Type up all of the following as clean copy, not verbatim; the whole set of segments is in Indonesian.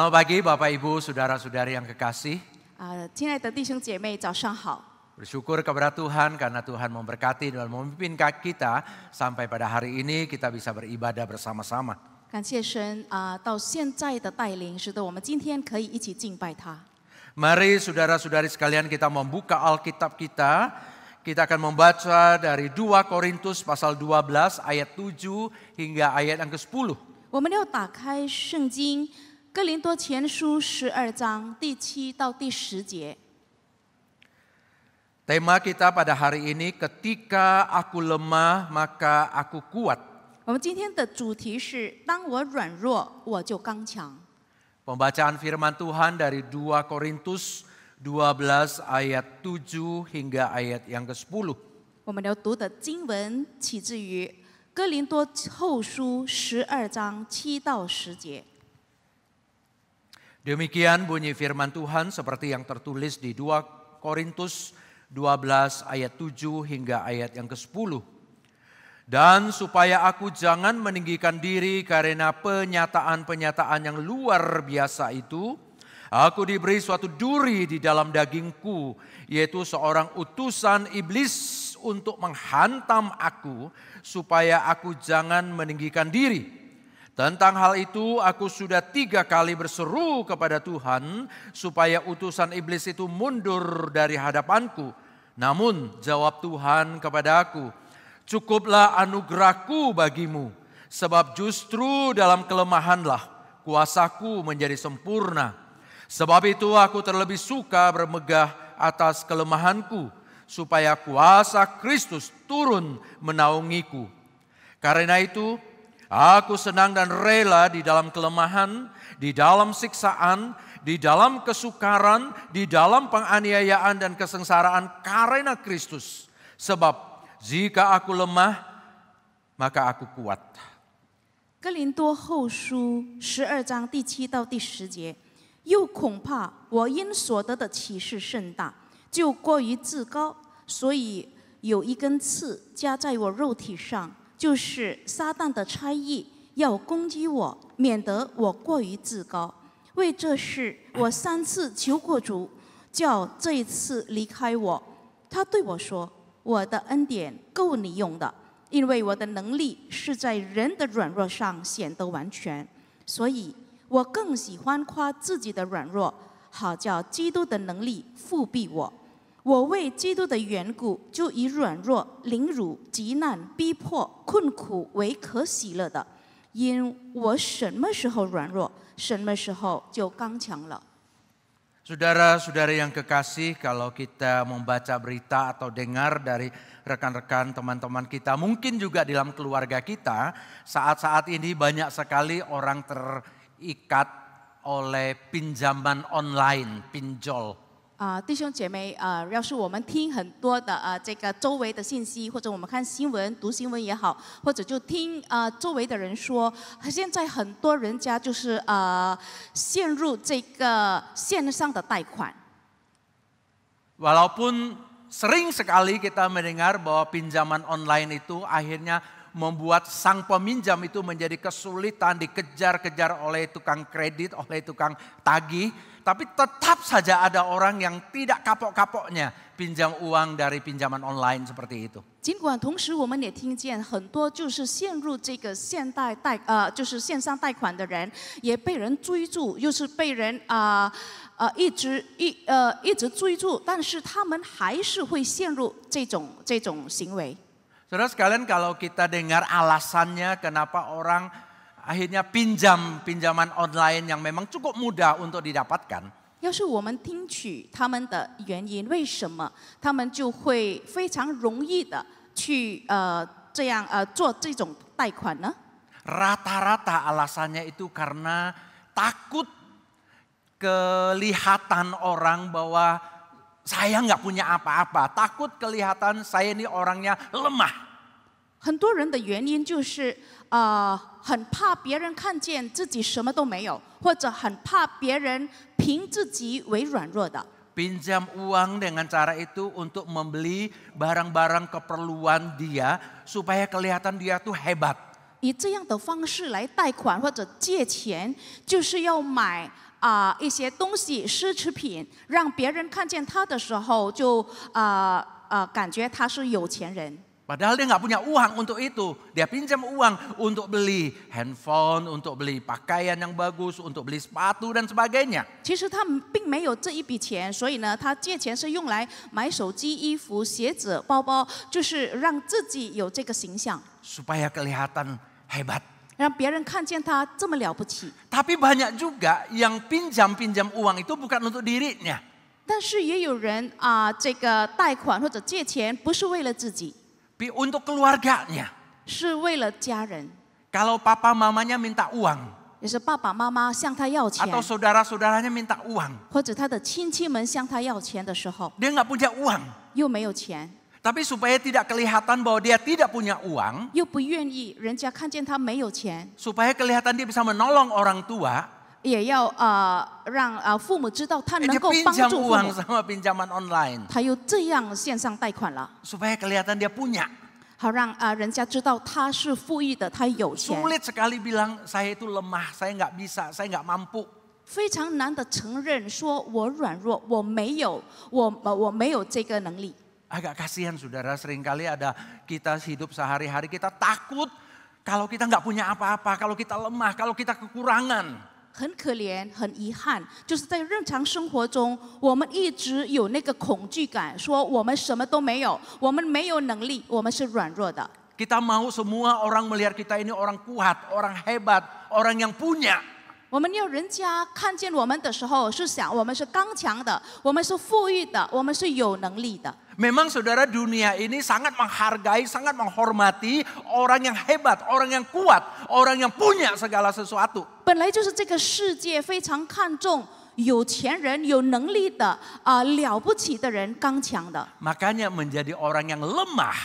Selamat pagi Bapak Ibu, Saudara-saudari yang kekasih. 亲爱的弟兄姐妹，早上好！ Bersyukur kepada Tuhan karena Tuhan memberkati dan memimpin kita sampai pada hari ini kita bisa beribadah bersama-sama. 感谢神到现在的带领，使得我们今天可以一起敬拜他。 Mari saudara-saudari sekalian kita membuka Alkitab kita. Kita akan membaca dari 2 Korintus pasal 12 ayat 7 hingga ayat yang ke-10. 我们要打开圣经哥林多前书12章第7到第10节。 Tema kita pada hari ini, ketika aku lemah maka aku kuat. 我们今天的主题是：当我软弱，我就刚强。 Pembacaan firman Tuhan dari 2 Korintus 12 ayat 7 hingga ayat yang ke-10. 我们要读的经文起自于哥林多后书12章7到10节。 Demikian bunyi firman Tuhan seperti yang tertulis di 2 Korintus 12 ayat 7 hingga ayat yang ke-10. Dan supaya aku jangan meninggikan diri karena penyataan-penyataan yang luar biasa itu, aku diberi suatu duri di dalam dagingku, yaitu seorang utusan iblis untuk menghantam aku, supaya aku jangan meninggikan diri. Tentang hal itu aku sudah 3 kali berseru kepada Tuhan supaya utusan iblis itu mundur dari hadapanku. Namun jawab Tuhan kepada aku, cukuplah anugerahku bagimu, sebab justru dalam kelemahanlah kuasaku menjadi sempurna. Sebab itu aku terlebih suka bermegah atas kelemahanku, supaya kuasa Kristus turun menaungiku. Karena itu aku senang dan rela di dalam kelemahan, di dalam siksaan, di dalam kesukaran, di dalam penganiayaan dan kesengsaraan karena Kristus. Sebab jika aku lemah, maka aku kuat. 哥林多后书12章第7到第10节，又恐怕我因所得的启示甚大，就过于自高，所以有一根刺加在我肉体上。 就是撒旦的差役要攻击我，免得我过于自高。为这事，我3次求过主，叫这一次离开我。他对我说：“我的恩典够你用的，因为我的能力是在人的软弱上显得完全。所以我更喜欢夸自己的软弱，好叫基督的能力复庇我。” 我为基督的缘故，就以软弱、凌辱、急难、逼迫、困苦为可喜乐的，因我什么时候软弱，什么时候就刚强了。 Saudara-saudari yang kekasih, kalau kita membaca berita atau dengar dari rekan-rekan teman-teman kita, mungkin juga di dalam keluarga kita, saat-saat ini banyak sekali orang terikat oleh pinjaman online, pinjol. 弟兄姐妹，要是我们听很多的这个周围的信息，或者我们看新闻、读新闻也好，或者就听周围的人说，现在很多人家就是陷入这个线上的贷款。 Walaupun sering sekali kita mendengar bahwa pinjaman online itu akhirnya membuat sang peminjam itu menjadi kesulitan, dikejar-kejar oleh tukang kredit, oleh tukang tagih. Tapi tetap saja ada orang yang tidak kapok-kapoknya pinjam uang dari pinjaman online seperti itu. 尽管同时我们也听见很多就是陷入这个就是线上贷款的人，也被人追逐，又是被人一直追逐，但是他们还是会陷入这种行为。 Saudara sekalian, kalau kita dengar alasannya kenapa orang akhirnya pinjaman online yang memang cukup mudah untuk didapatkan. 要是我们听取他们的原因，为什么他们就会非常容易的去做这种贷款呢？ Rata-rata alasannya itu karena takut kelihatan orang bahwa saya nggak punya apa-apa, takut kelihatan saya ini orangnya lemah. 很多人的原因就是很怕别人看见自己什么都没有，或者很怕别人凭自己为软弱的。 Pinjam uang dengan cara itu untuk membeli barang-barang keperluan dia supaya kelihatan dia tuh hebat. 以这样的方式来贷款或者借钱，就是要买一些东西奢侈品，让别人看见他的时候就感觉他是有钱人。 Padahal dia nggak punya uang untuk itu. Dia pinjam uang untuk beli handphone, untuk beli pakaian yang bagus, untuk beli sepatu dan sebagainya. 其实他并没有这一笔钱，所以呢，他借钱是用来买手机、衣服、鞋子、包包，就是让自己有这个形象， Supaya kelihatan hebat. 让别人看见他这么了不起。 Tapi banyak juga yang pinjam uang itu bukan untuk dirinya. 但是也有人这个贷款或者借钱不是为了自己， Tapi untuk keluarganya. 是为了家人， Kalau papa mamanya minta uang. 也是爸爸妈妈向他要钱， Atau saudara-saudaranya minta uang. 或者他的亲戚们向他要钱的时候， Dia nggak punya uang. 又没有钱， Tapi supaya tidak kelihatan bahwa dia tidak punya uang. 又不愿意人家看见他没有钱， Supaya kelihatan dia bisa menolong orang tua. 也要让父母知道他能 Dia 够帮 pinjam 助父 uang 母， sama pinjaman online. 他又这样线上贷款了， Supaya kelihatan dia punya. 好让人家知道他是富裕的，他有钱。 Sulit sekali bilang saya itu lemah, saya nggak bisa, saya nggak mampu. 非常难的承认说我软弱，我没有这个能力。 Agak kasihan saudara, seringkali ada kita hidup sehari-hari kita takut kalau kita nggak punya apa-apa, kalau kita lemah, kalau kita kekurangan. 很可怜，很遗憾，就是在日常生活中，我们一直有那个恐惧感，说我们什么都没有，我们没有能力，我们是软弱的。 Kita mau semua orang melihat kita ini orang kuat, orang hebat, orang yang punya. 我们要人家看见我们的时候，是想我们是刚强的，我们是富裕的，我们是有能力的。 Memang saudara dunia ini sangat menghargai, sangat menghormati orang yang hebat, orang yang kuat, orang yang punya segala sesuatu. 本来就是这个世界非常看重有钱人、有能力的了不起的人、刚强的。 Makanya menjadi orang yang lemah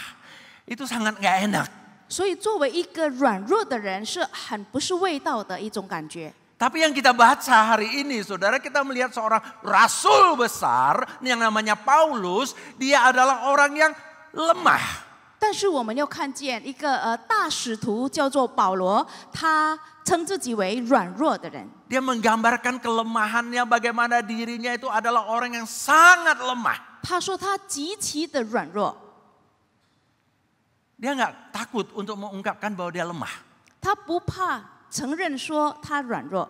itu sangat nggak enak. 所以作为一个软弱的人，是很不是味道的一种感觉。 Tapi yang kita baca hari ini, saudara, kita melihat seorang rasul besar yang namanya Paulus, dia adalah orang yang lemah. 但是我们要看见一个大使徒叫做保罗，他称自己为软弱的人。 Dia menggambarkan kelemahannya, bagaimana dirinya itu adalah orang yang sangat lemah. 他说他极其的软弱， Dia nggak takut untuk mengungkapkan bahwa dia lemah. 他不怕承认说他软弱。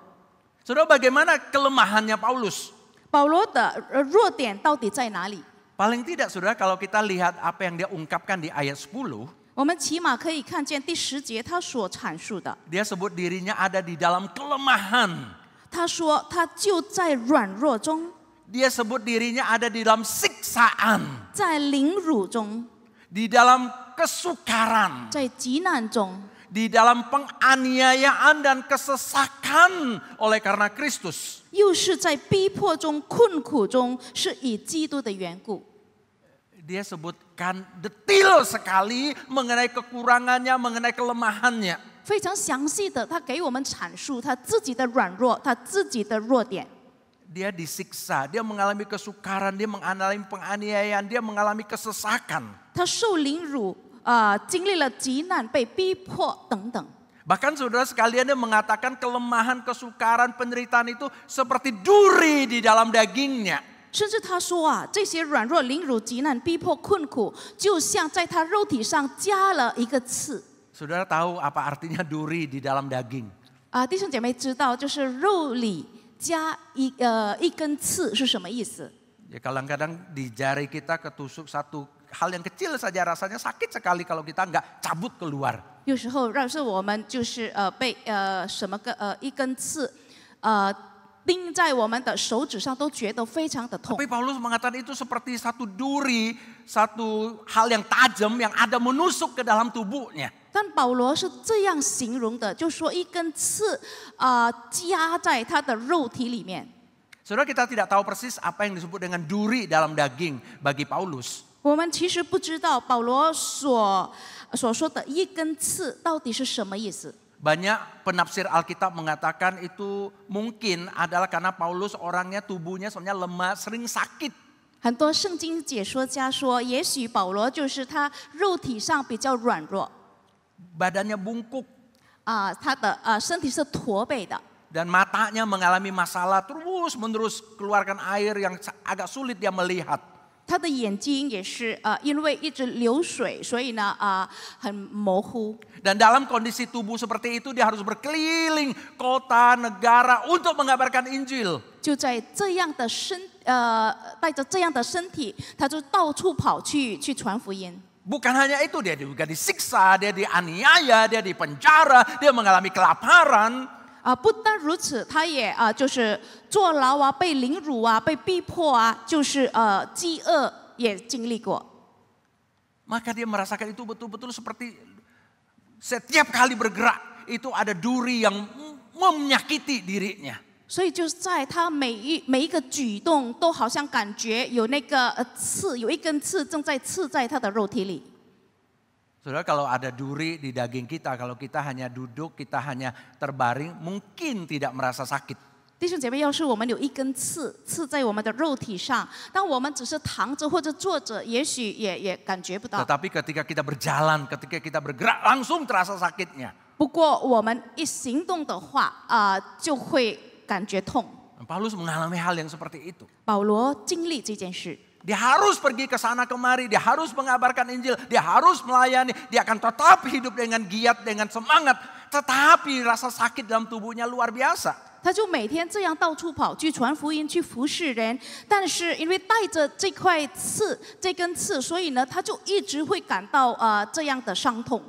Saudara, bagaimana kelemahannya Paulus? 保罗的弱点到底在哪里？ Paling tidak saudara, kalau kita lihat apa yang dia ungkapkan di ayat 10, 我们起码可以看见第10节他所阐述的。 dia sebut dirinya ada di dalam kelemahan. 他说他就在软弱中， Dia sebut dirinya ada di dalam siksaan, 在凌辱中， di dalam kesukaran, 在急难中， di dalam penganiayaan dan kesesakan oleh karena Kristus. 又是在逼迫中、困苦中，是以基督的缘故。 Dia sebutkan detail sekali mengenai kekurangannya, mengenai kelemahannya. 非常详细的，他给我们阐述他自己的软弱，他自己的弱点。 Dia disiksa, dia mengalami kesukaran, dia mengalami penganiayaan, dia mengalami kesesakan. 他受凌辱，经历了急难、被逼迫等等。 Bahkan saudara sekalian dia mengatakan kelemahan, kesukaran, penderitaan itu seperti duri di dalam dagingnya. 甚至他说这些软弱、凌辱、急难、逼迫、困苦，就像在他肉体上加了一个刺。 Saudara tahu apa artinya duri di dalam daging? 弟兄姐妹知道，就是肉里加一根刺是什么意思？ Ya kadang-kadang di jari kita ketusuk satu hal yang kecil saja rasanya sakit sekali kalau kita nggak cabut keluar. 有时候要是我们就是被一根刺钉在我们的手指上，都觉得非常的痛。 Tapi Paulus mengatakan itu seperti satu duri, satu hal yang tajam yang ada menusuk ke dalam tubuhnya. 但保罗是这样形容的，就说一根刺加在他的肉体里面。 Saudara, kita tidak tahu persis apa yang disebut dengan duri dalam daging bagi Paulus. 我们其实不知道保罗所说的一根刺到底是什么意思。 Banyak penafsir Alkitab mengatakan itu mungkin adalah karena Paulus orangnya tubuhnya sebenarnya lemah, sering sakit. 很多圣经解说家说，也许保罗就是他肉体上比较软弱， Badannya bungkuk 他的身体是驼背的， dan matanya mengalami masalah terus terus-menerus keluarkan air yang agak sulit dia melihat. 他的眼睛也是因为一直流水，所以呢很模糊。 Dan dalam kondisi tubuh seperti itu dia harus berkeliling kota, negara untuk mengabarkan Injil. 就在这样的带着这样的身体，他就到处跑去传福音。 Bukan hanya itu, dia juga disiksa, dia dianiaya, dia dipenjara, dia mengalami kelaparan. 不单如此，他也就是坐牢啊，被凌辱啊，被逼迫啊，就是饥饿也经历过。 Maka dia merasakan itu betul-betul seperti setiap kali bergerak itu ada duri yang menyakiti dirinya. 所以就是在他每一个举动，都好像感觉有那个刺，有一根刺正在刺在他的肉体里。 Saudara, kalau ada duri di daging kita, kalau kita hanya duduk, kita hanya terbaring, mungkin tidak merasa sakit. 弟兄姐妹，要是我们有一根刺在我们的肉体上，当我们只是躺着或者坐着，也许也感觉不到。 Tetapi ketika kita berjalan, ketika kita bergerak, langsung terasa sakitnya. 不过我们一行动的话，就会感觉痛。 Paulus mengalami hal yang seperti itu. 保罗经历这件事。 Dia harus pergi ke sana kemari, dia harus mengabarkan Injil, dia harus melayani, dia akan tetap hidup dengan giat, dengan semangat. Tetapi rasa sakit dalam tubuhnya luar biasa. 他就每天这样到处跑去传福音，去服侍人。但是因为带着这块刺，这根刺，所以呢，他就一直会感到这样的伤痛。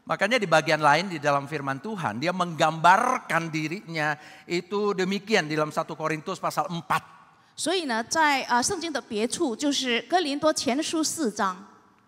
Makanya di bagian lain di dalam firman Tuhan, dia menggambarkan dirinya itu demikian di dalam 1 Korintus pasal 4. 所以呢，在圣经的别处，就是哥林多前书4章。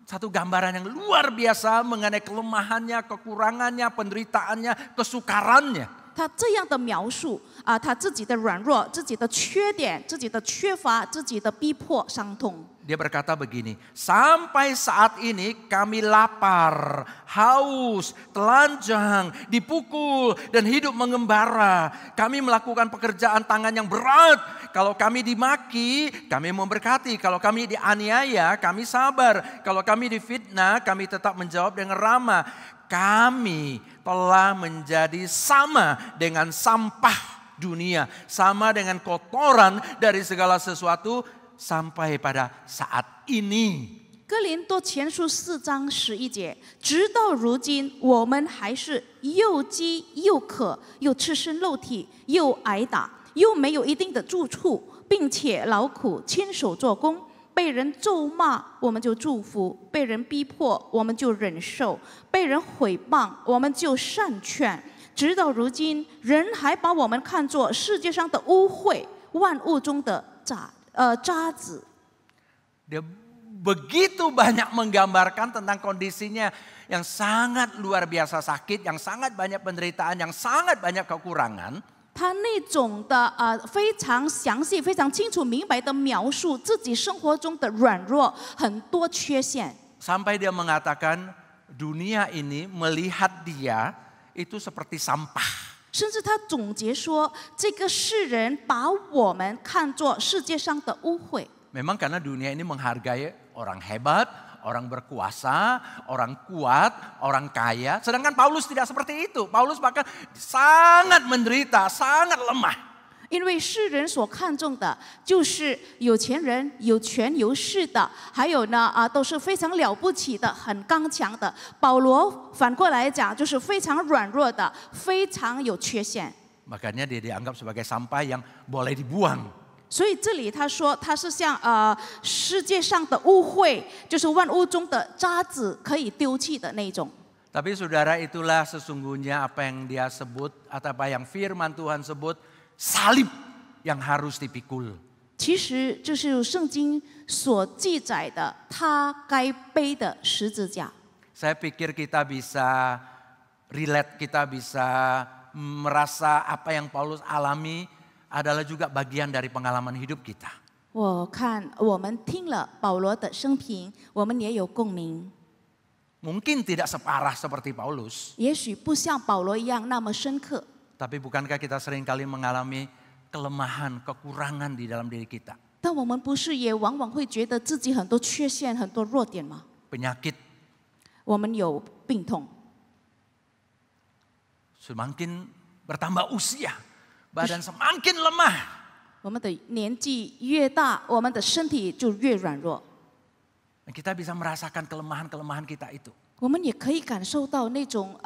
Satu gambaran yang luar biasa mengenai kelemahannya, kekurangannya, penderitaannya, kesukarannya. 他这样的描述他自己的软弱、自己的缺点、自己的缺乏、自己的逼迫、伤痛。 Dia berkata begini, sampai saat ini kami lapar, haus, telanjang, dipukul, dan hidup mengembara. Kami melakukan pekerjaan tangan yang berat. Kalau kami dimaki, kami memberkati. Kalau kami dianiaya, kami sabar. Kalau kami difitnah, kami tetap menjawab dengan ramah. Kami telah menjadi sama dengan sampah dunia, sama dengan kotoran dari segala sesuatu sampai pada saat ini. 哥林多前书4章11节，直到如今，我们还是又饥又渴，又赤身露体，又挨打，又没有一定的住处，并且劳苦亲手做工。被人咒骂，我们就祝福；被人逼迫，我们就忍受；被人毁谤，我们就善劝。直到如今，人还把我们看作世界上的污秽，万物中的渣子。 Dia begitu banyak menggambarkan tentang kondisinya yang sangat luar biasa sakit, yang sangat banyak penderitaan, yang sangat banyak kekurangan. 他那种的非常详细、非常清楚、明白的描述自己生活中的软弱，很多缺陷。 Sampai dia mengatakan dunia ini melihat dia itu seperti sampah. 甚至他总结说，这个世人把我们看作世界上的污秽。 Memang karena dunia ini menghargai orang hebat, orang berkuasa, orang kuat, orang kaya. Sedangkan Paulus tidak seperti itu. Paulus bahkan sangat menderita, sangat lemah. 因为世人所看重的就是有钱人、有权有势的，还有呢都是非常了不起的、很刚强的。保罗反过来讲，就是非常软弱的、非常有缺陷。 Makanya dia dianggap sebagai sampah yang boleh dibuang. 所以这里他说他是像世界上的污秽，就是万物中的渣子，可以丢弃的那种。 Tapi saudara, itulah sesungguhnya apa yang dia sebut atau apa yang firman Tuhan sebut salib yang harus dipikul. 其实这是圣经所记载的，他该背的十字架。 Saya pikir kita bisa relate, kita bisa merasa apa yang Paulus alami adalah juga bagian dari pengalaman hidup kita. 我看我们听了保罗的生平，我们也有共鸣。 Mungkin tidak separah seperti Paulus, 也许不像保罗一样那么深刻， tapi bukankah kita seringkali mengalami kelemahan, kekurangan di dalam diri kita? 但我们不是也往往会觉得自己很多缺陷、很多弱点吗？ Penyakit 我们有病痛， semakin bertambah usia, badan semakin lemah. 我们的年纪越大，我们的身体就越软弱。 Kita bisa merasakan kelemahan-kelemahan kita itu. 我们也可以感受到那种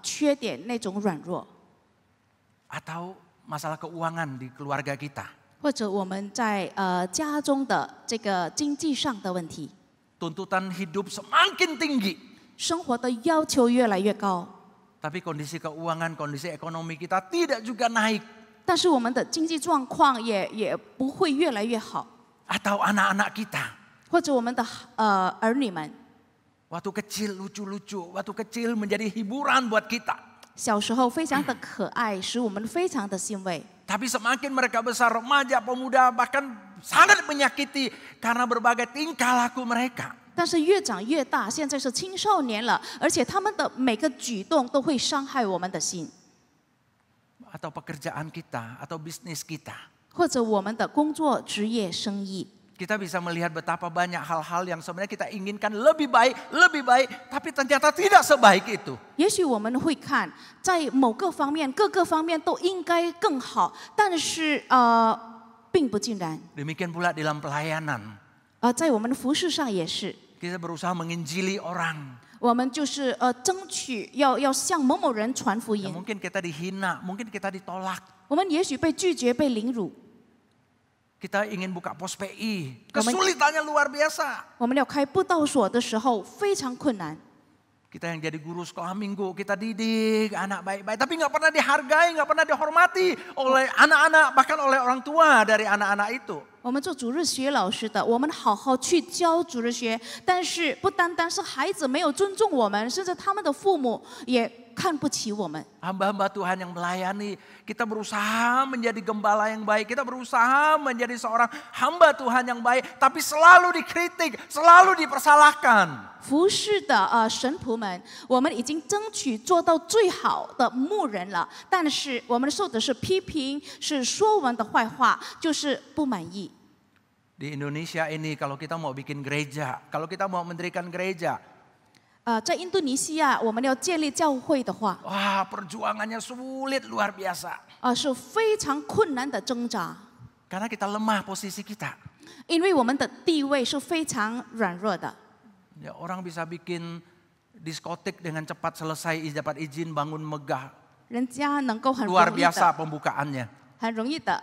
缺点，那种软弱， Atau masalah keuangan di keluarga kita. 或者我们在家中的这个经济上的问题， Tuntutan hidup semakin tinggi. 生活的要求越来越高， Tapi kondisi keuangan, kondisi ekonomi kita tidak juga naik. 但是我们的经济状况也不会越来越好， Atau anak-anak kita. 或者我们的儿女们 Waktu kecil lucu-lucu, waktu kecil menjadi hiburan buat kita. 小时候非常的可爱，使我们非常的欣慰。 Tapi semakin mereka besar, remaja, pemuda, bahkan sangat menyakiti karena berbagai tingkah laku mereka. 但是越长越大，现在是青少年了，而且他们的每个举动都会伤害我们的心， Atau pekerjaan kita, atau bisnis kita. 或者我们的工作、职业、生意。 Kita bisa melihat betapa banyak hal-hal yang sebenarnya kita inginkan lebih baik, tapi ternyata tidak sebaik itu. 也许我们会看，在某个方面、各个方面都应该更好，但是并不尽然。 Demikian pula dalam pelayanan. 在我们的服事上也是， Kita berusaha menginjili orang. 我们就是争取要向某某人传福 Ya, 音。 mungkin kita dihina, mungkin kita ditolak. 我们也许被拒绝、被凌辱， Kita ingin buka pos PI, kesulitannya luar biasa. 我们要开布道所的时候非常困难。 Kita yang jadi guru sekolah minggu, kita didik anak baik-baik. Tapi nggak pernah dihargai, nggak pernah dihormati oleh anak-anak, bahkan oleh orang tua dari anak-anak itu. 我们做主日学老师的，我们好好去教主日学，但是不单单是孩子没有尊重我们，甚至他们的父母也看不起我们。 Hamba-hamba Tuhan yang melayani, kita berusaha menjadi gembala yang baik, kita berusaha menjadi seorang hamba Tuhan yang baik, tapi selalu dikritik, selalu dipersalahkan. 服侍的神仆们，我们已经争取做到最好的牧人了，但是我们受的是批评，是说我们的坏话，就是不满意。 Di Indonesia ini kalau kita mau bikin gereja, kalau kita mau mendirikan gereja, 在印度尼西亚，我们要建立教会的话， wah perjuangannya sulit luar biasa. 是非常困难的挣扎， Karena kita lemah posisi kita. 因为我们的地位是非常软弱的。 Ya, orang bisa bikin diskotik dengan cepat selesai dapat izin bangun megah. 人家能够很 Luar 容易的 biasa pembukaannya. 很容易的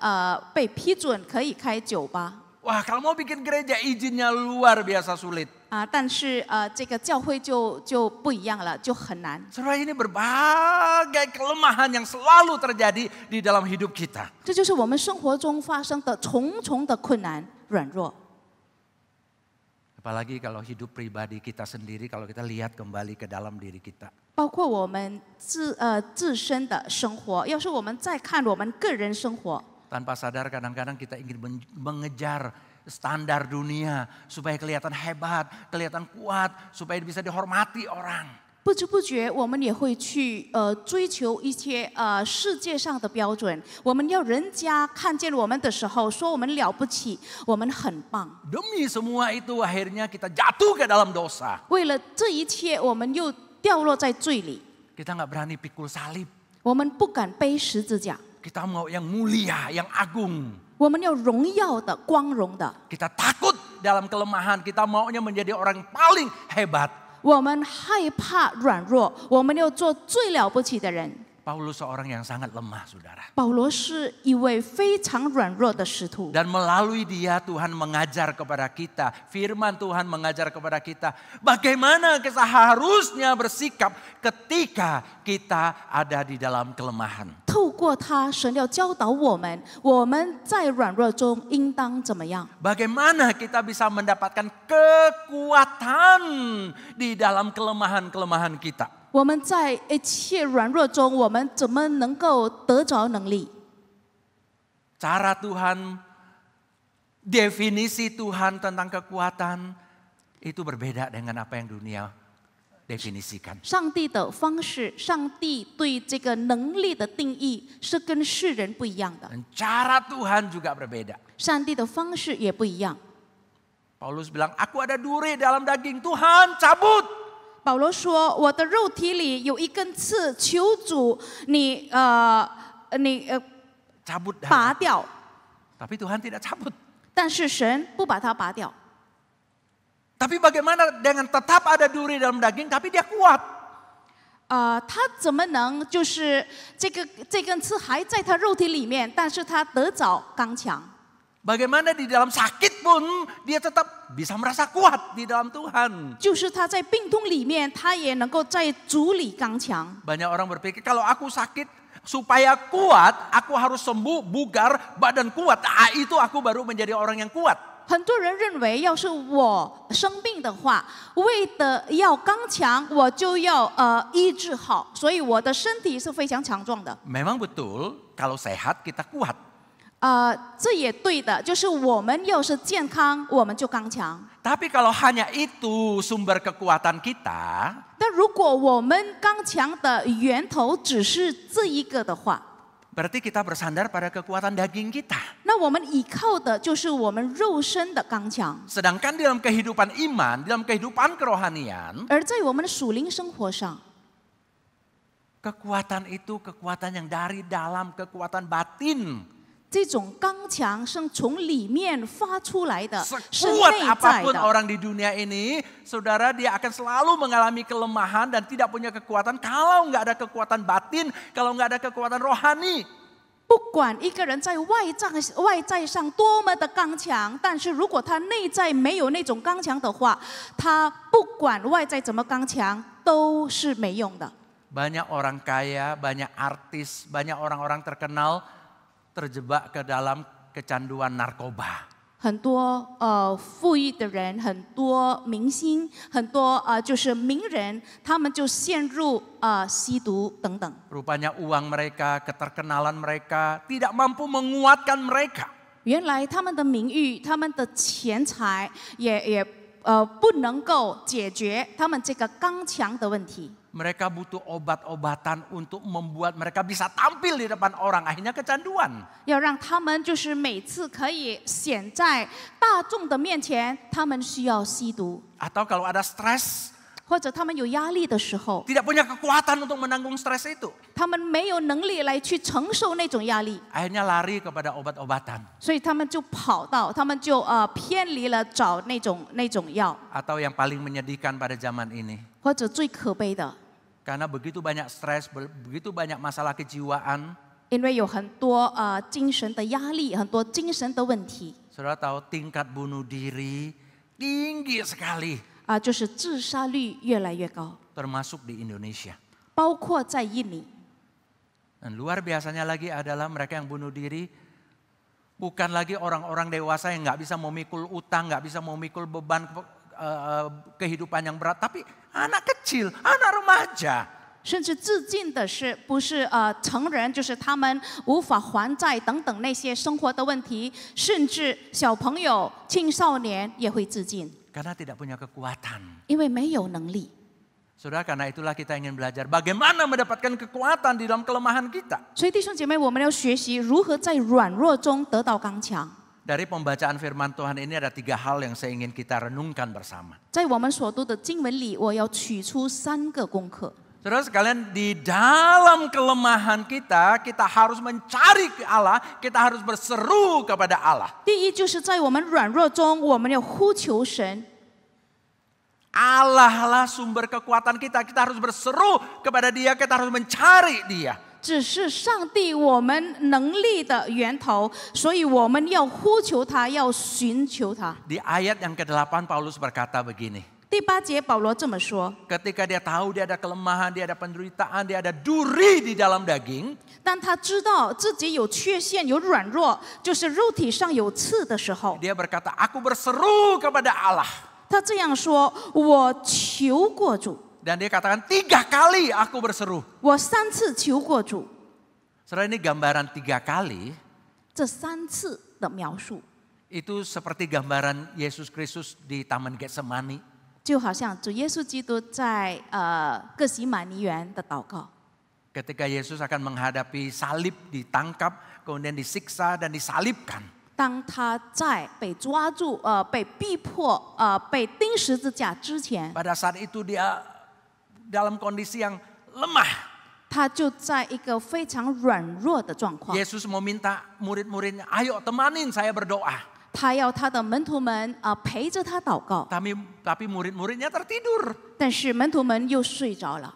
被批准可以开酒吧 Wah kalau mau bikin gereja izinnya luar biasa sulit. 但是这个教会就不一样了，就很难。 Saudara ini berbagai kelemahan yang selalu terjadi di dalam hidup kita. 这就是我们生活中发生的重重的困难、软弱。 Apalagi kalau hidup pribadi kita sendiri, kalau kita lihat kembali ke dalam diri kita. 包括我们自身的生活，要是我们再看我们个人生活， Tanpa sadar kadang-kadang kita ingin mengejar standar dunia supaya kelihatan hebat, kelihatan kuat, supaya bisa dihormati orang. 不知不觉我们也会去追求一些世界上的标准。我们要人家看见我们的时候，说我们了不起，我们很棒。 Demi semua itu akhirnya kita jatuh ke dalam dosa. 为了这一切，我们又掉落在罪里。 Kita nggak berani pikul salib. 我们不敢背十字架， Kita mau yang mulia, yang agung. 我们要荣耀的、光荣的。 Kita takut dalam kelemahan, kita maunya menjadi orang yang paling hebat. 我们害怕软弱，我们要做最了不起的人。 Paulus seorang yang sangat lemah, saudara. 保罗是一位非常软弱的使徒， Dan melalui dia Tuhan mengajar kepada kita, firman Tuhan mengajar kepada kita bagaimana kita harusnya bersikap ketika kita ada di dalam kelemahan. 透过他，神要教导我们，我们在软弱中应当怎么样？ Bagaimana kita bisa mendapatkan kekuatan di dalam kelemahan-kelemahan kita. 我们在一切软弱中，我们怎么能够得着能力？ Cara Tuhan, definisi Tuhan tentang kekuatan itu berbeda dengan apa yang dunia definisikan. 上帝的方式，上帝对这个能力的定义是跟世人不一样的， Dan cara Tuhan juga berbeda. 上帝的方式也不一样。 Paulus bilang, aku ada duri dalam daging, Tuhan cabut. 保罗说：“我的肉体里有一根刺，求主你 Cabut. 拔掉。” Tapi Tuhan tidak cabut. 但是神不把它拔掉。 Tapi bagaimana dengan tetap ada duri dalam daging, tapi dia kuat? 他怎么能就是这根刺还在他肉体里面，但是他得着刚强？ Bagaimana di dalam sakit pun dia tetap bisa merasa kuat di dalam Tuhan. 就是他在病痛里面，他也能够在主里刚强。 Banyak orang berpikir kalau aku sakit supaya kuat, aku harus sembuh, bugar, badan kuat. Itu aku baru menjadi orang yang kuat. 很多人认为，要是我生病的话，为的要刚强，我就要医治好，所以我的身体是非常强壮的。 Memang betul, kalau sehat kita kuat. 这也对的，就是我们要是健康，我们就刚强。 Tapi kalau hanya itu sumber kekuatan kita, 但如果我们刚强的源头只是这一个的话， berarti kita bersandar pada kekuatan daging kita. 那我们依靠的就是我们肉身的刚强。 Sedangkan di dalam kehidupan iman, di dalam kehidupan kerohanian, 而在我们的属灵生活上， kekuatan itu kekuatan yang dari dalam, kekuatan batin. 这种刚强是从里面发出来的，是 Sekuat 内在 apapun 的。 orang di dunia ini, saudara, dia akan selalu mengalami kelemahan dan tidak punya kekuatan kalau nggak ada kekuatan batin, kalau nggak ada kekuatan rohani. 不管一个人在外在上多么的刚强，但是如果他内在没有那种刚强的话，他不管外在怎么刚强都是没用的。 Banyak orang kaya, banyak artis, banyak orang-orang terkenal terjebak ke dalam kecanduan narkoba. 很多富裕的人，很多明星，很多就是名人，他们就陷入吸毒等等。 Rupanya uang mereka, keterkenalan mereka tidak mampu menguatkan mereka. 原来他们的名誉、他们的钱财也不能够解决他们这个刚强的问题。 Mereka butuh obat-obatan untuk membuat mereka bisa tampil di depan orang. Akhirnya kecanduan. 要让他们就是每次可以显在大众的面前，他们需要吸毒， Atau kalau ada stres, 或者他们有压力的时候， tidak punya kekuatan untuk menanggung stres itu. 他们没有能力来去承受那种压力， Akhirnya lari kepada obat-obatan. 所以他们就跑到，他们就偏离了找那种药， Atau yang paling menyedihkan pada zaman ini. 或者最可悲的， Karena begitu banyak stres, begitu banyak masalah kejiwaan. 因为有很多精神的压力，很多精神的问题， Saudara tahu tingkat bunuh diri tinggi sekali. 就是自杀率越来越高， Termasuk di Indonesia. 包括在印尼。 Dan luar biasanya lagi adalah mereka yang bunuh diri bukan lagi orang-orang dewasa yang nggak bisa memikul utang, nggak bisa memikul beban kehidupan yang berat, tapi anak kecil, anak remaja. 甚至自尽的是不是成人，就是他们无法还债等等那些生活的问题，甚至小朋友、青少年也会自尽， Karena tidak punya kekuatan. 因为没有能力。 Saudara, karena itulah kita ingin belajar bagaimana mendapatkan kekuatan di dalam kelemahan kita. 所以弟兄姐妹，我们要学习如何在软弱中得到刚强。 Dari pembacaan firman Tuhan ini ada 3 hal yang saya ingin kita renungkan bersama. 在我们所读的经文里，我要取出3个功课。 Saudara sekalian, di dalam kelemahan kita, kita harus mencari ke Allah, kita harus berseru kepada Allah. 第一，就是在我们软弱中，我们要呼求神。 Allah lah sumber kekuatan kita, kita harus berseru kepada Dia, kita harus mencari Dia. 只是上帝我们能力的源头，所以我们要呼求他，要寻求他。 Di ayat yang ke-8 Paulus berkata begini. 第8节保罗这么说： Ketika dia tahu dia ada kelemahan, dia ada penderitaan, dia ada duri di dalam daging. 当他知道自己有缺陷、有软弱，就是肉体上有刺的时候， Dia berkata, aku berseru kepada Allah. 他这样说：“我求过主， Dan dia katakan 3 kali aku berseru. 我3次求过主。 Saudara, ini gambaran 3 kali. ”这3次的描述， Itu seperti gambaran Yesus Kristus di Taman Getsemani. 就好像主耶稣基督在各西马尼园的祷告。 Ketika Yesus akan menghadapi salib, ditangkap, kemudian disiksa dan disalibkan. 当他在被抓住、被逼迫、被钉十字架之前， Pada saat itu dia dalam kondisi yang lemah. 他就在一个非常软弱的状况。 Yesus mau minta murid-muridnya, ayo temanin saya berdoa. 他要他的门徒们陪着他祷告， Tapi murid-muridnya tertidur. 但是门徒们又睡着了。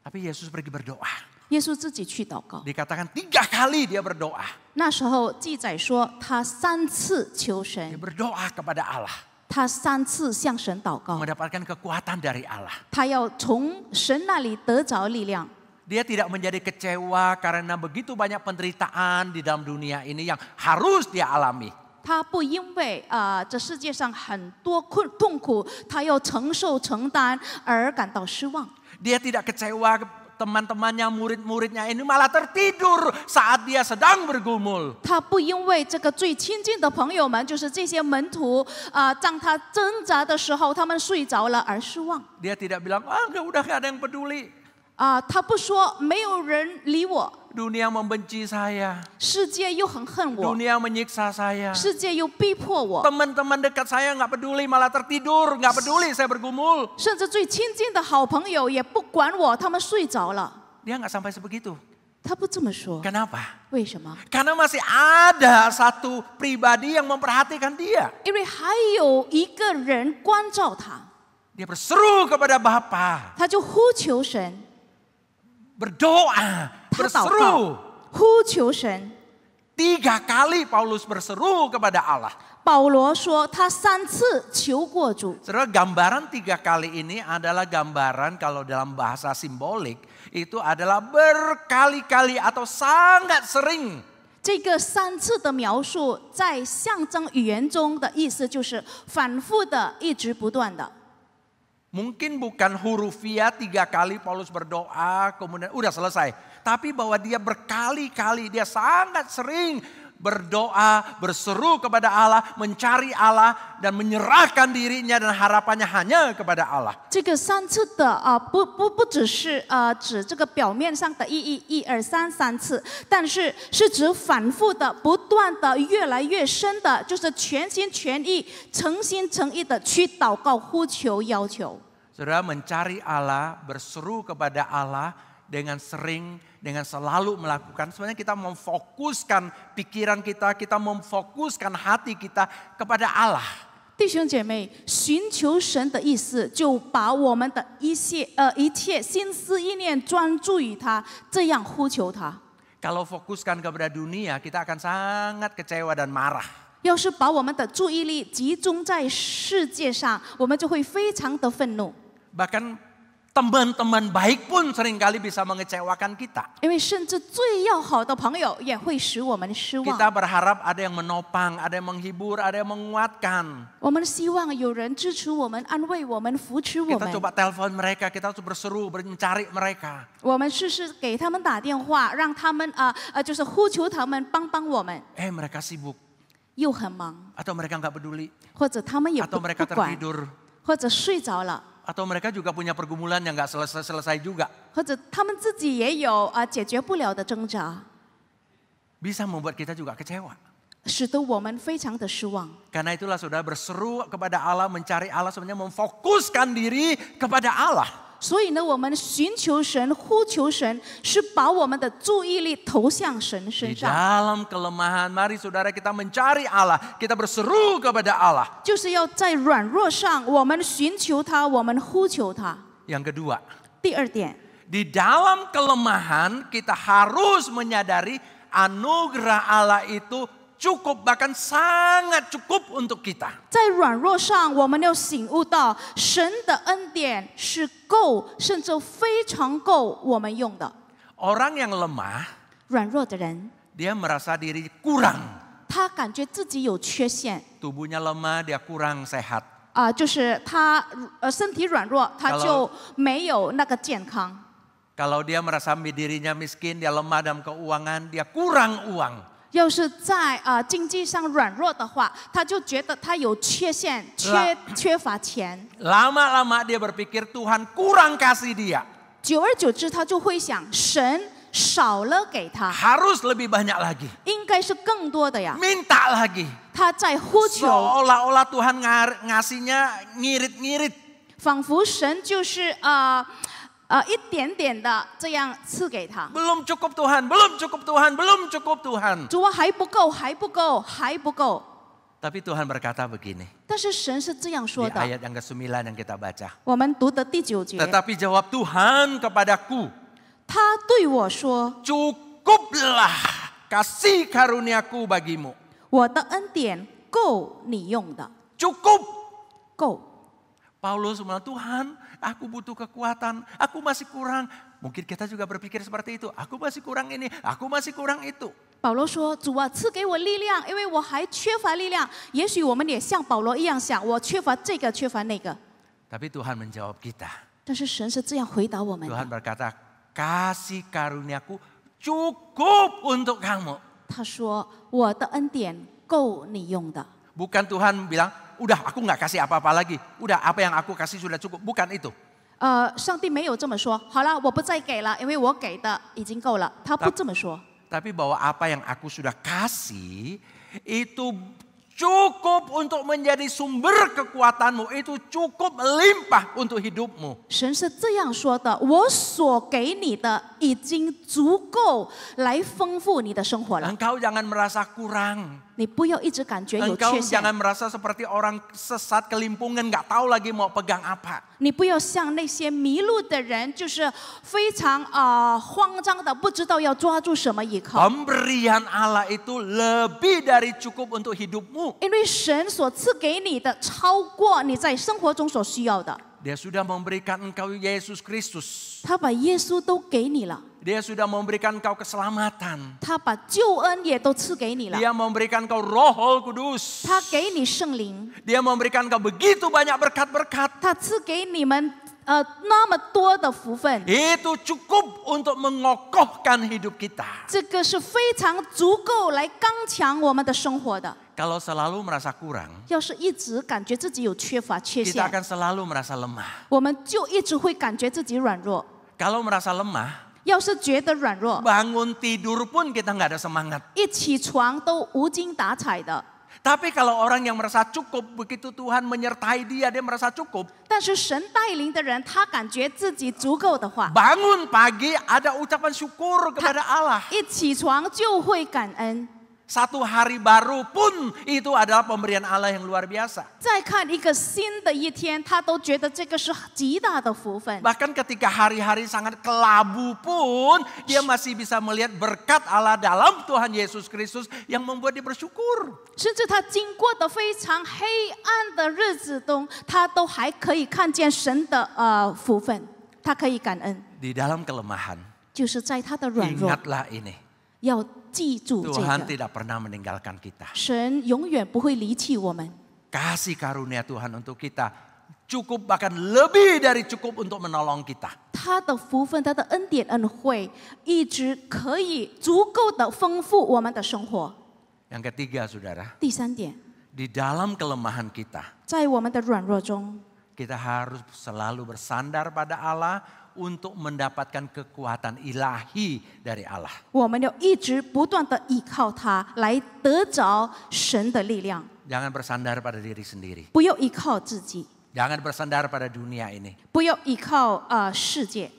Tapi Yesus pergi berdoa. 耶稣自己去祷告。 Dikatakan 3 kali dia berdoa. 那时候记载说，他3次求 Dia 神， berdoa kepada Allah. 他3次向神祷告， Mendapatkan kekuatan dari Allah. 他要从神那里得着力量。 Dia tidak menjadi kecewa karena begitu banyak penderitaan di dalam dunia ini yang harus dia alami. 他不因为这世界上很多痛苦，他要承受承担而感到失望。 Dia tidak kecewa teman-temannya, murid-muridnya ini malah tertidur saat dia sedang bergumul. 他不因为这个最亲近的朋友们，就是这些门徒当他挣扎的时候，他们睡着了而失望。 Dia tidak bilang, udah gak ada yang peduli. 他不说没有人理我， Dunia membenci saya. 世界又很恨我， Dunia menyiksa saya. 世界又逼迫我， Teman-teman dekat saya gak peduli, malah tertidur. Gak peduli saya bergumul. 甚至最亲近的好朋友也不管我，他们睡着了。 Dia gak sampai sebegitu. 他不这么说， Kenapa? 为什么？ Karena masih ada satu pribadi yang memperhatikan dia. 因为还有一个人关照他， Dia berseru kepada Bapa. 他就呼求神， Berdoa, 他祷告 berseru. 呼求神。 3 kali Paulus berseru kepada Allah. 保罗说他3次求过主。 Saudara, gambaran 3 kali ini adalah gambaran kalau dalam bahasa simbolik itu adalah berkali-kali atau sangat sering. 这个3次的描述，在象征语言中的意思就是反复的、一直不断的。 Mungkin bukan hurufiah 3 kali Paulus berdoa kemudian udah selesai. Tapi bahwa dia berkali-kali, dia sangat sering berdoa, berseru kepada Allah, mencari Allah dan menyerahkan dirinya dan harapannya hanya kepada Allah. 这个3次的不只是指这个表面上的意义1、2、3次，但是是指反复的、不断的、越来越深的，就是全心全意、诚心诚意的去祷告、呼求、要求。 Saudara, mencari Allah, berseru kepada Allah dengan sering, dengan selalu melakukan. Sebenarnya kita memfokuskan pikiran kita, kita memfokuskan hati kita kepada Allah. 弟兄姐妹，寻求神的意思，就把我们的一切心思意念专注于他，这样呼求他。 Kalau fokuskan kepada dunia, kita akan sangat kecewa dan marah. 要是把我们的注意力集中在世界上，我们就会非常的愤怒。 Bahkan teman-teman baik pun seringkali bisa mengecewakan kita. 因为甚至最要好的朋友也会使我们失望。 Kita berharap ada yang menopang, ada yang menghibur, ada yang menguatkan. 我们希望有人支持我们、安慰我们、扶持我 Kita 们。 coba telepon mereka, kita berseru, mencari mereka. 我们试试给他们打电话，让他们就是呼求他们帮我们。 Mereka sibuk. 又很忙， Atau mereka nggak peduli. 或者他们也 Atau 不 mereka 管， tertidur. 或者睡着了。 Atau mereka juga punya pergumulan yang nggak selesai juga. 或者他们自己也有解决不了的挣扎， Bisa membuat kita juga kecewa. 使得我们非常的失望。 Karena itulah saudara berseru kepada Allah, mencari Allah sebenarnya memfokuskan diri kepada Allah. 所以呢，我们寻求神、呼求神，是把我们的注意力投向神 Di 身上， dalam kelemahan, mari saudara kita mencari Allah, kita berseru kepada Allah. 就是要在软弱上，我们寻求他，我们呼求他。 Yang kedua, 第2点， di dalam kelemahan kita harus menyadari anugerah Allah itu cukup, bahkan sangat cukup untuk kita. 在软弱上，我们要醒悟到神的恩典是够，甚至非常够我们用的。 Orang yang lemah, 软弱的人， dia merasa diri kurang. 他感觉自己有缺陷。 Tubuhnya lemah, dia kurang sehat. 就是他身体软弱，他就没有那个健康。 Kalau dia merasa dirinya miskin, dia lemah dalam keuangan, dia kurang uang. 要是在经济上软弱的话，他就觉得他有缺陷，缺乏钱。 Lama-lama dia berpikir Tuhan kurang kasih dia. 久而久之，他就会想，神少了给他， Harus lebih banyak lagi. 应该是更多的呀。 Minta lagi. 他在呼求， Seolah-olah Tuhan ngasihnya ngirit-ngirit. 仿佛神就是一点点的这样赐给他。 Belum cukup Tuhan, belum cukup Tuhan, belum cukup Tuhan. 主啊，还不够，还不够，还不够。 Tapi Tuhan berkata begini, 但是神是这样 di 说的， ayat yang ke-9 yang kita baca. 我们读的第9节， Tetapi jawab Tuhan kepadaku, 他对我说 cukuplah kasih karuniaku bagimu. 我的恩典够你用的， Cukup. 够。 Paulus bilang, Tuhan, aku butuh kekuatan, aku masih kurang. Mungkin kita juga berpikir seperti itu. Aku masih kurang ini, aku masih kurang itu. 保罗说：“主啊，赐给我力量，因为我还缺乏力量。”也许我们也像保罗一样想，我缺乏这个，缺乏那个。 Tapi Tuhan menjawab kita. 但是神是这样回答我们 Tuhan 的。 berkata, kasih karuniaku cukup untuk kamu. 他说：“我的恩典够你用的。” Bukan Tuhan bilang, udah aku nggak kasih apa-apa lagi. Udah apa yang aku kasih sudah cukup. Bukan itu. 上帝没有这么说。好了，我不再给了，因为我给的已经够了。他不这么说。 Tapi bahwa apa yang aku sudah kasih itu cukup untuk menjadi sumber kekuatanmu. Itu cukup melimpah untuk hidupmu. 神是这样说的：我所给你的已经足够来丰富你的生活了。 Engkau jangan merasa kurang. 你不要一直感觉有 Engkau 缺陷， jangan merasa seperti orang sesat kelimpungan nggak tahu lagi mau pegang apa. 你不要像那些迷路的人，就是非常慌张的，不知道要抓住什么依靠。 Pemberian Allah itu lebih dari cukup untuk hidupmu. 因为神所赐给你的超过你在生活中所需要的， Dia sudah memberikan engkau Yesus Kristus. 他把耶稣都给你了， Dia sudah memberikan engkau keselamatan. 他把救恩也都赐给你了， Dia memberikan engkau Roh Kudus. 他给你圣灵， Dia memberikan engkau begitu banyak berkat-berkat. 他赐给你们那么多的福分， Itu cukup untuk mengokohkan hidup kita. 这个是非常足够来刚强我们的生活的。 Kalau selalu merasa kurang, 要是一直感觉自己有缺乏缺 kita 陷， akan selalu merasa lemah. 我们就一直会感觉自己软弱。 Kalau merasa lemah, 要是觉得软弱， bangun tidur pun kita nggak ada semangat. 一起床都无精打采的。 Tapi kalau orang yang merasa cukup, begitu Tuhan menyertai dia merasa cukup. 但是神带领的人，他感觉自己足够的话， Bangun pagi ada ucapan syukur kepada Allah. 一起床就会感恩。 Satu hari baru pun itu adalah pemberian Allah yang luar biasa. 再看一个新的一天，他都觉得这个是极大的福分。 Bahkan ketika hari-hari sangat kelabu pun, dia masih bisa melihat berkat Allah dalam Tuhan Yesus Kristus yang membuat dia bersyukur. 甚至他经过的非常黑暗的日子中，他都还可以看见神的福分，他可以感恩。 Di dalam kelemahan, 就是在他的软弱， ingatlah ini. 要记住这 Tuhan 个， tidak pernah meninggalkan kita. 神永远不会离弃我们。 Kasih karunia Tuhan untuk kita cukup bahkan lebih dari cukup untuk menolong kita. 他的福分，他的恩典恩惠，一直可以足够的丰富我们的生活。 Yang ketiga, saudara, 第三点， di dalam kelemahan kita, 在我们的软弱中， kita harus selalu bersandar pada Allah untuk mendapatkan kekuatan ilahi dari Allah. 我们要一直不断的依靠他，来得着神的力量， Jangan bersandar pada diri sendiri. 不要依靠自己， Jangan bersandar pada dunia ini. 不要依靠世界。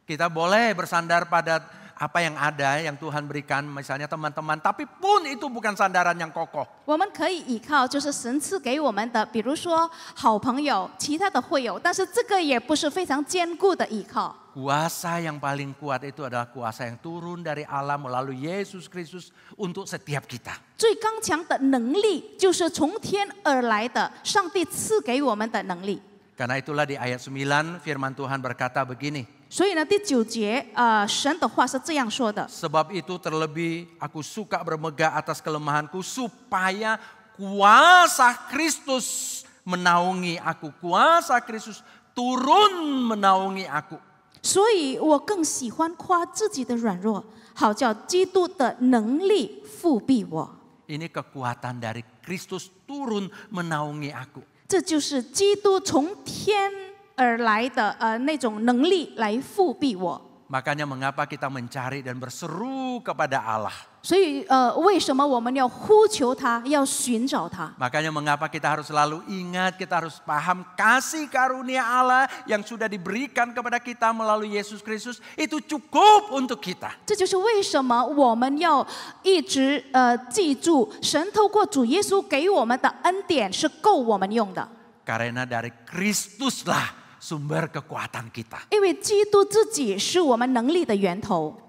Kita boleh bersandar pada apa yang ada yang Tuhan berikan, misalnya teman-teman, tapi pun itu bukan sandaran yang kokoh. 我们可以依靠就是神赐给我们的，比如说好朋友、其他的会友，但是这个也不是非常坚固的依靠。 Kuasa yang paling kuat itu adalah kuasa yang turun dari Allah melalui Yesus Kristus untuk setiap kita. 最刚强的能力就是从天而来的，上帝赐给我们的能力。 Karena itulah di ayat 9 firman Tuhan berkata begini. 所以呢，第9节，神的话是这样说的： Sebab itu terlebih aku suka bermegah atas kelemahanku supaya kuasa Kristus menaungi aku. Kuasa Kristus turun menaungi aku. 所以我更喜欢夸自己的软弱，好叫基督的能力复庇我。 Ini kekuatan dari Kristus turun menaungi aku. 这就是基督从天而来的那种能力来复庇我。Makanya mengapa kita mencari dan berseru kepada Allah. 所以为什么我们要呼求他，要寻找他？ Makanya mengapa kita harus selalu ingat, kita harus paham kasih karunia Allah yang sudah diberikan kepada kita melalui Yesus Kristus itu cukup untuk kita. 这就是为什么我们要一直记住，神透过主耶稣给我们的恩典是够我们用的。 Karena dari Kristuslah sumber kekuatan kita. 因为基督自己是我们能力的源头，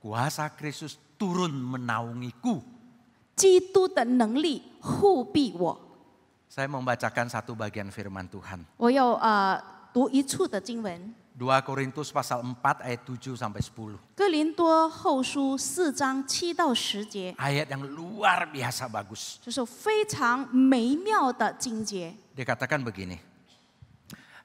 Kuasa Kristus turun menaungiku. 基督的能力护庇我。 Saya membacakan satu bagian firman Tuhan. 我要读一处的经文， 2 Korintus pasal 4 ayat 7 sampai 10. 哥林多后书4章7到10节， Ayat yang luar biasa bagus. 这是非常美妙的经节。 Dikatakan begini.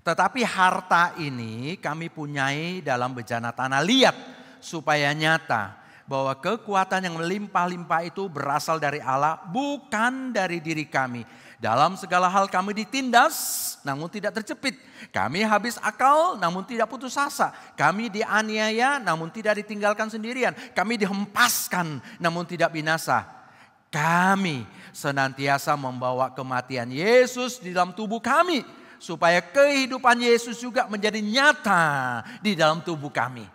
Tetapi harta ini kami punyai dalam bejana tanah liat supaya nyata bahwa kekuatan yang melimpah-limpah itu berasal dari Allah, bukan dari diri kami. Dalam segala hal kami ditindas, namun tidak terjepit. Kami habis akal, namun tidak putus asa. Kami dianiaya, namun tidak ditinggalkan sendirian. Kami dihempaskan, namun tidak binasa. Kami senantiasa membawa kematian Yesus di dalam tubuh kami, supaya kehidupan Yesus juga menjadi nyata di dalam tubuh kami.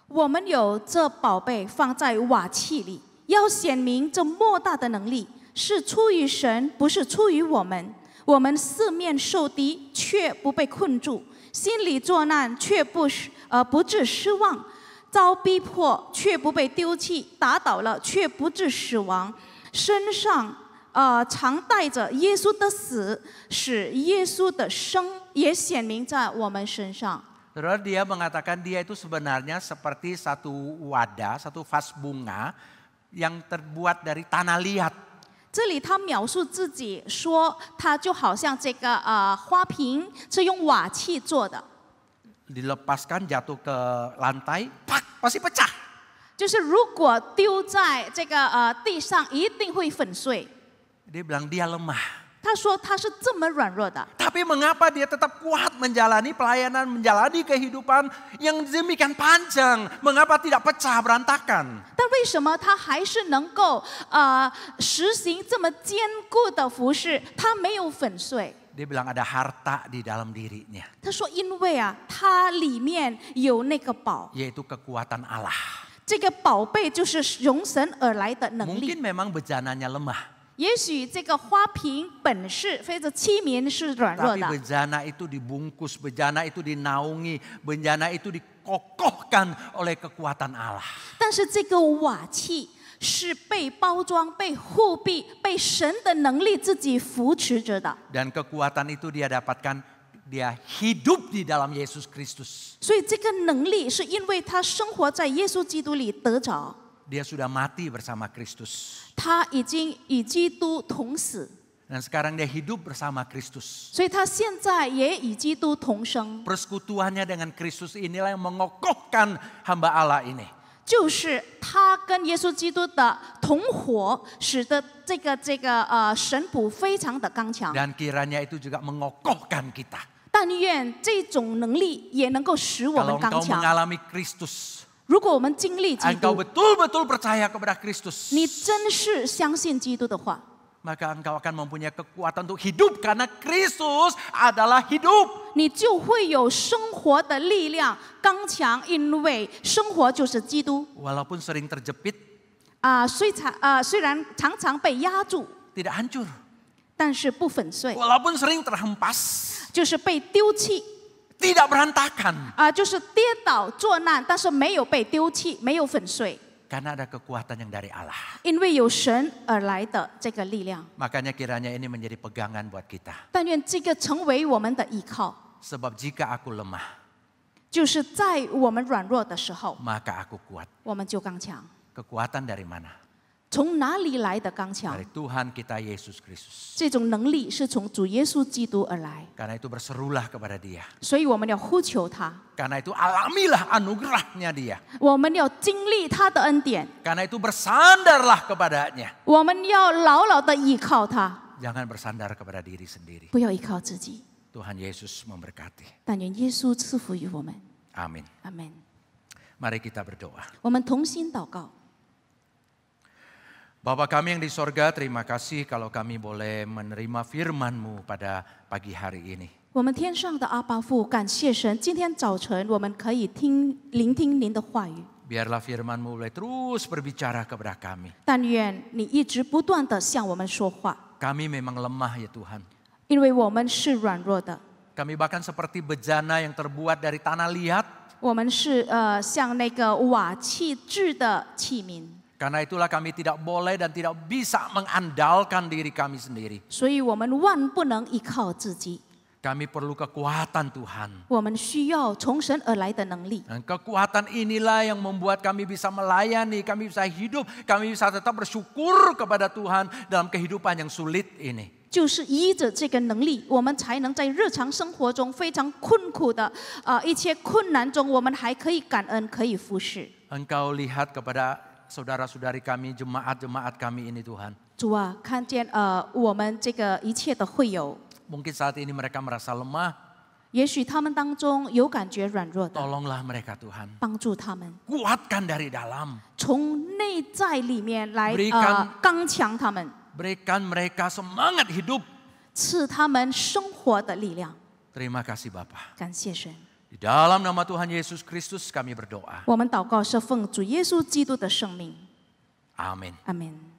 我们有这宝贝放在瓦器里，要显明这莫大的能力是出于神，不是出于我们。我们四面受敌，却不被困住；心里作难，却不致失望；遭逼迫，却不被丢弃；打倒了，却不致死亡。身上常带着耶稣的死，使耶稣的生也显明在我们身上。 Saudara, dia mengatakan dia itu sebenarnya seperti satu wadah, satu vas bunga yang terbuat dari tanah liat. 这里他描述自己说，他就好像这个花瓶是用瓦器做的， Dilepaskan jatuh ke lantai, pak, pasti pecah. 就是如果丢在这个地上，一定会粉碎。 Dia bilang dia lemah. 他说他是这么软弱的， Tapi mengapa dia tetap kuat menjalani pelayanan, menjalani kehidupan yang demikian panjang? Mengapa tidak pecah berantakan? 但为什么他还是能够实行这么坚固的服事？他没有粉碎。 Dia bilang ada harta di dalam dirinya, 他说，因为他里面有那个宝， yaitu kekuatan Allah. 这个宝贝就是从神而来的能力。 Mungkin memang bejananya lemah. 也许这个花瓶本是非着器皿是软弱 Tapi 的， bejana itu dibungkus, bejana itu dinaungi, bejana itu dikokohkan oleh kekuatan Allah. 但是这个瓦器是被包装、被护庇、被神的能力自己扶持着的。 Dan kekuatan itu dia dapatkan, dia hidup di dalam Yesus Kristus. 所以这个能力是因为他生活在耶稣基督里得着， Dia sudah mati bersama Kristus. 他已经与基督同死， Dan sekarang dia hidup bersama Kristus. 所以他现在也与基督同生， Persekutuannya dengan Kristus inilah yang mengokohkan hamba Allah ini. 就是他跟耶稣基督的同活，使得这个神谱非常的刚强。 Dan kiranya itu juga mengokohkan kita. 但愿这种能力也能够使我 Kalau 们刚 engkau 强。 mengalami Kristus, 如果我们经历基 engkau 督， betul-betul percaya kepada Kristus, 你真是相信基督的话， maka engkau akan mempunyai kekuatan untuk hidup karena Kristus adalah hidup. 你就会有生活的力量刚强，因为生活就是基督。 Walaupun sering terjepit, 虽然常常被压住， tidak hancur. 但是不粉碎， Walaupun sering terhempas, 就是被丢弃， tidak berantakan. 就是跌倒作难，但是没有被丢弃，没有粉碎， Karena ada kekuatan yang dari Allah. 因为有神而来的这个力量。 Makanya kiranya ini menjadi pegangan buat kita. 但愿这个成为我们的依靠， Sebab jika aku lemah, 就是在我们软弱的时候， maka aku kuat. 我们就刚强。 Kekuatan dari mana? 从哪里来的刚强 Dari？ Tuhan kita Yesus Kristus. 这种能力是从主耶稣基督而来， Karena itu berserulah kepada dia. 所以我们要呼求他， Karena itu alamilah anugerahnya dia. 我们要经历他的恩典， Karena itu bersandarlah kepadanya. 我们要牢牢的依靠他， Jangan bersandar kepada diri sendiri. 不要依靠自己。 Tuhan Yesus memberkati. 但愿耶稣赐福于我们。Amin. 阿门。 Mari kita berdoa. 我们同心祷告。 Bapa kami yang di sorga, terima kasih kalau kami boleh menerima firman-Mu pada pagi hari ini. 我们天上的阿爸父，感谢神，今天早晨我们可以聆听您的话语。 Biarlah firman-Mu boleh terus berbicara kepada kami. 但愿你一直不断的向我们说话， Kami memang lemah ya Tuhan. 因为我们是软弱的， Kami bahkan seperti bejana yang terbuat dari tanah liat. 我们是像那个瓦器制的器皿， Karena itulah kami tidak boleh dan tidak bisa mengandalkan diri kami sendiri. 所以我们万不能依靠自己， Kami perlu kekuatan Tuhan. 我们需要从神而来的能力。 Dan kekuatan inilah yang membuat kami bisa melayani, kami bisa hidup, kami bisa tetap bersyukur kepada Tuhan dalam kehidupan yang sulit ini. 就是依着这个能力，我们才能在日常生活中非常困苦的一切困难中，我们还可以感恩，可以服侍。 Engkau lihat kepada saudara-saudari kami, jemaat-jemaat kami ini Tuhan. 主啊，看见我们这个一切的会友， Mungkin saat ini mereka merasa lemah, 也许他们当中有感觉软弱的， tolonglah mereka Tuhan. 帮助他们 Kuatkan dari dalam, 从内在里面来 Berikan 刚强他们， berikan mereka semangat hidup. 赐他们生活的力量。 Terima kasih Bapa. 感谢神， Di dalam nama Tuhan Yesus Kristus kami berdoa. 我们祷告是奉主耶稣基督的圣名， Amin. 阿门。